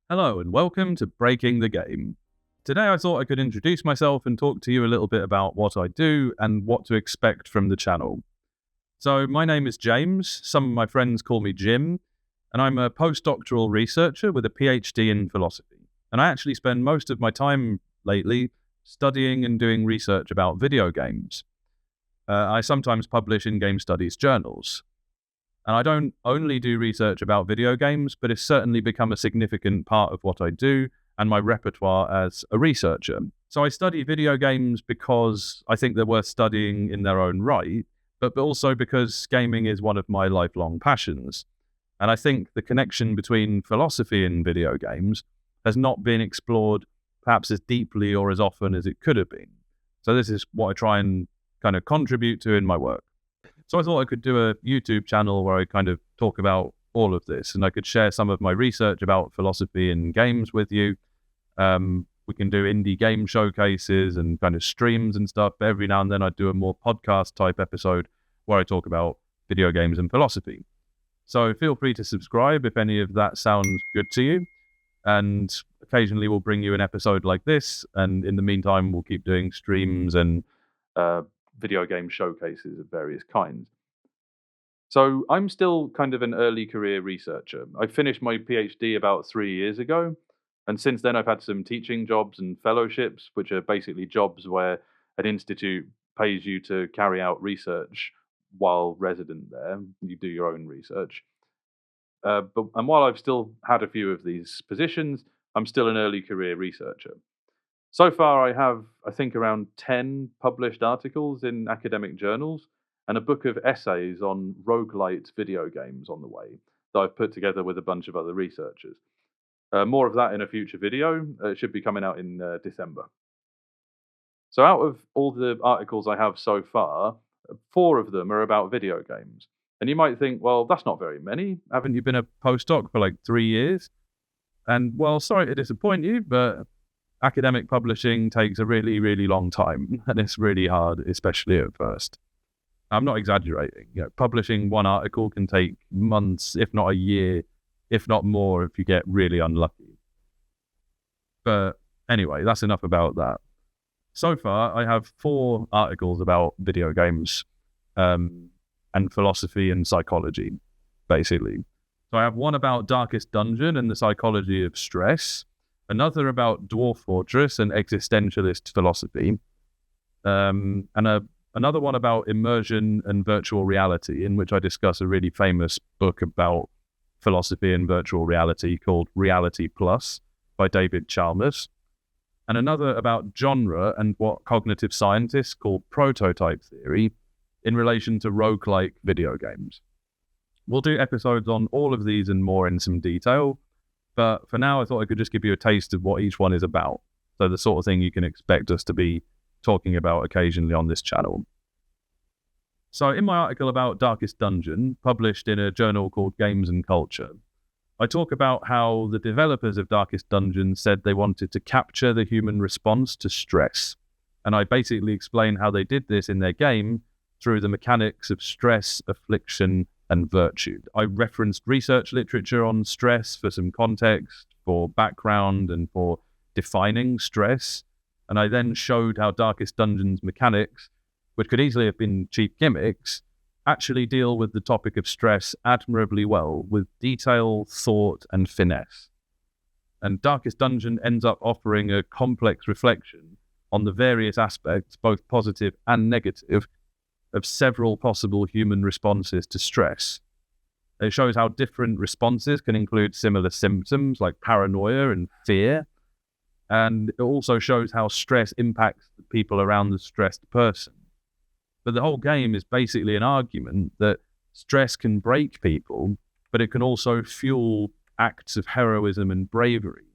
Hello and welcome to Breaking the Game. Today I thought I could introduce myself and talk to you a little bit about what I do and what to expect from the channel. So my name is James, some of my friends call me Jim, and I'm a postdoctoral researcher with a PhD in philosophy. And I actually spend most of my time lately studying and doing research about video games. I sometimes publish in game studies journals. And I don't only do research about video games, but it's certainly become a significant part of what I do and my repertoire as a researcher. So I study video games because I think they're worth studying in their own right, but also because gaming is one of my lifelong passions. And I think the connection between philosophy and video games has not been explored perhaps as deeply or as often as it could have been. So this is what I try and kind of contribute to in my work. So I thought I could do a YouTube channel where I kind of talk about all of this, and I could share some of my research about philosophy and games with you. We can do indie game showcases and kind of streams and stuff. But every now and then I do a more podcast type episode where I talk about video games and philosophy. So feel free to subscribe if any of that sounds good to you. And occasionally we'll bring you an episode like this. And in the meantime, we'll keep doing streams and video game showcases of various kinds. So I'm still kind of an early career researcher. I finished my PhD about 3 years ago, and since then I've had some teaching jobs and fellowships, which are basically jobs where an institute pays you to carry out research while resident there. You do your own research. And while I've still had a few of these positions, I'm still an early career researcher. So far, I have, I think, around 10 published articles in academic journals and a book of essays on roguelite video games on the way that I've put together with a bunch of other researchers. More of that in a future video. It should be coming out in December. So out of all the articles I have so far, 4 of them are about video games. And you might think, well, that's not very many. Haven't you been a postdoc for like 3 years? And well, sorry to disappoint you, but academic publishing takes a really, really long time, and it's really hard, especially at first. I'm not exaggerating. Publishing one article can take months, if not a year, if not more, if you get really unlucky. But anyway, that's enough about that. So far, I have 4 articles about video games and philosophy and psychology, basically. So I have one about Darkest Dungeon and the psychology of stress, another about Dwarf Fortress and existentialist philosophy, and another one about immersion and virtual reality, in which I discuss a really famous book about philosophy and virtual reality called Reality Plus by David Chalmers, and another about genre and what cognitive scientists call prototype theory in relation to roguelike video games. We'll do episodes on all of these and more in some detail, but for now, I thought I could just give you a taste of what each one is about. So the sort of thing you can expect us to be talking about occasionally on this channel. So in my article about Darkest Dungeon, published in a journal called Games and Culture, I talk about how the developers of Darkest Dungeon said they wanted to capture the human response to stress. And I basically explain how they did this in their game through the mechanics of stress, affliction, and virtue. I referenced research literature on stress for some context, for background, and for defining stress. And I then showed how Darkest Dungeon's mechanics, which could easily have been cheap gimmicks, actually deal with the topic of stress admirably well, with detail, thought, and finesse. And Darkest Dungeon ends up offering a complex reflection on the various aspects, both positive and negative, of several possible human responses to stress. It shows how different responses can include similar symptoms like paranoia and fear. And it also shows how stress impacts the people around the stressed person. But the whole game is basically an argument that stress can break people, but it can also fuel acts of heroism and bravery.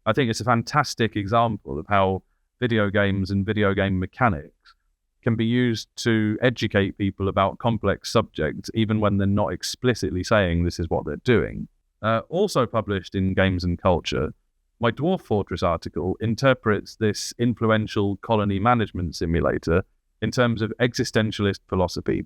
I think it's a fantastic example of how video games and video game mechanics can be used to educate people about complex subjects, even when they're not explicitly saying this is what they're doing. Also published in Games and Culture, my Dwarf Fortress article interprets this influential colony management simulator in terms of existentialist philosophy,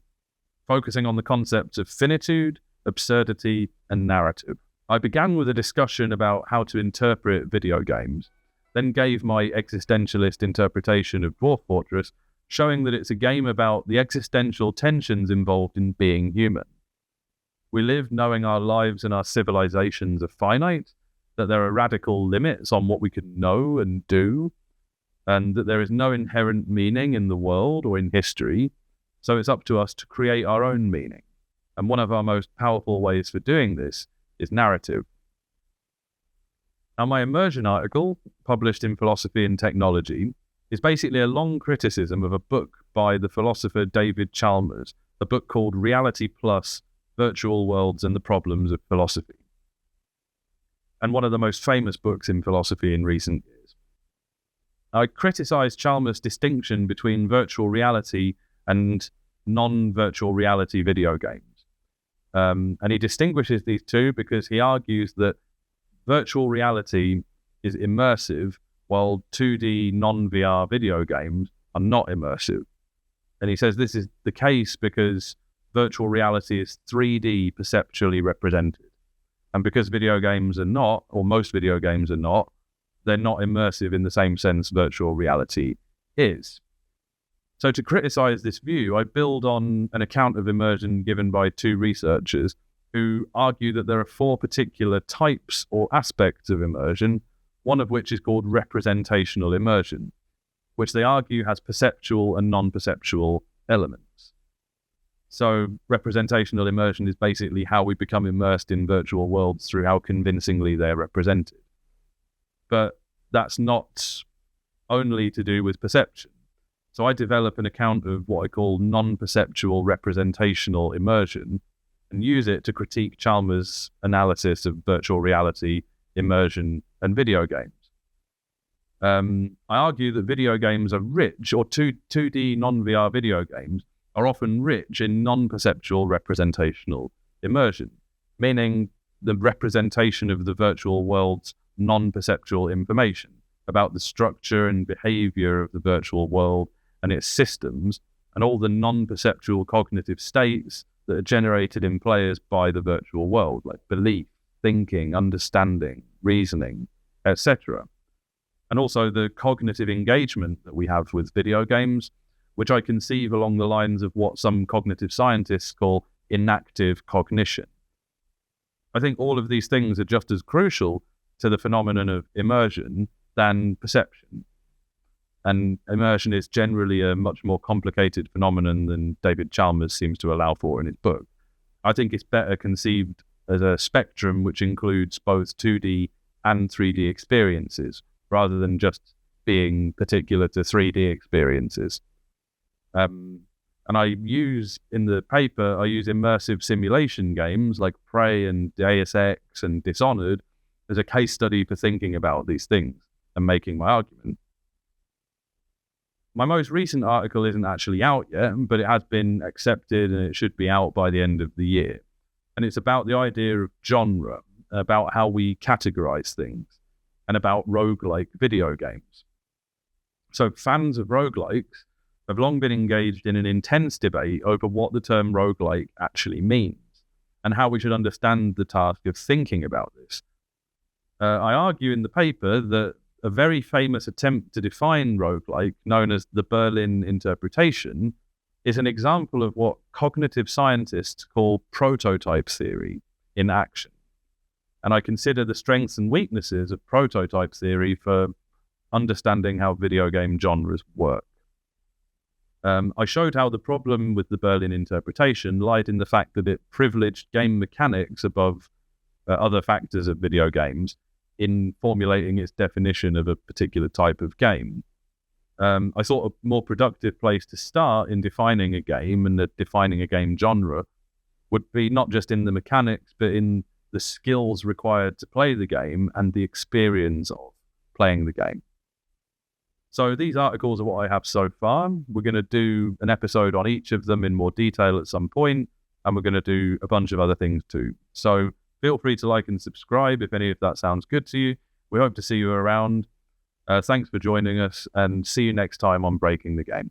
focusing on the concepts of finitude, absurdity, and narrative. I began with a discussion about how to interpret video games, then gave my existentialist interpretation of Dwarf Fortress, showing that it's a game about the existential tensions involved in being human. We live knowing our lives and our civilizations are finite, that there are radical limits on what we can know and do, and that there is no inherent meaning in the world or in history, so it's up to us to create our own meaning. And one of our most powerful ways for doing this is narrative. Now, my immersion article, published in Philosophy and Technology, is basically a long criticism of a book by the philosopher David Chalmers, a book called Reality Plus, Virtual Worlds and the Problems of Philosophy, and one of the most famous books in philosophy in recent years. I criticise Chalmers' distinction between virtual reality and non-virtual reality video games. And he distinguishes these two because he argues that virtual reality is immersive, while 2D non-VR video games are not immersive. And he says this is the case because virtual reality is 3D perceptually represented. And because video games are not, or most video games are not, they're not immersive in the same sense virtual reality is. So to criticize this view, I build on an account of immersion given by two researchers who argue that there are four particular types or aspects of immersion, one of which is called representational immersion, which they argue has perceptual and non-perceptual elements. So representational immersion is basically how we become immersed in virtual worlds through how convincingly they're represented. But that's not only to do with perception. So I develop an account of what I call non-perceptual representational immersion and use it to critique Chalmers' analysis of virtual reality, immersion, and video games. I argue that video games are rich, or 2D non-VR video games are often rich in non-perceptual representational immersion, meaning the representation of the virtual world's non-perceptual information about the structure and behavior of the virtual world and its systems, and all the non-perceptual cognitive states that are generated in players by the virtual world, like belief, thinking, understanding, reasoning, etc. And also the cognitive engagement that we have with video games, which I conceive along the lines of what some cognitive scientists call inactive cognition. I think all of these things are just as crucial to the phenomenon of immersion than perception. And immersion is generally a much more complicated phenomenon than David Chalmers seems to allow for in his book. I think it's better conceived as a spectrum which includes both 2D and 3D experiences, rather than just being particular to 3D experiences. And I use, in the paper, I use immersive simulation games like Prey and Deus Ex and Dishonored as a case study for thinking about these things and making my argument. My most recent article isn't actually out yet, but it has been accepted and it should be out by the end of the year. And it's about the idea of genre, about how we categorize things, and about roguelike video games. So fans of roguelikes have long been engaged in an intense debate over what the term roguelike actually means and how we should understand the task of thinking about this. I argue in the paper that a very famous attempt to define roguelike, known as the Berlin interpretation, is an example of what cognitive scientists call prototype theory in action. And I consider the strengths and weaknesses of prototype theory for understanding how video game genres work. I showed how the problem with the Berlin interpretation lied in the fact that it privileged game mechanics above other factors of video games in formulating its definition of a particular type of game. I thought a more productive place to start in defining a game and defining a game genre would be not just in the mechanics, but in the skills required to play the game and the experience of playing the game. So these articles are what I have so far. We're going to do an episode on each of them in more detail at some point, and we're going to do a bunch of other things too. So feel free to like and subscribe if any of that sounds good to you. We hope to see you around. Thanks for joining us, and see you next time on Breaking the Game.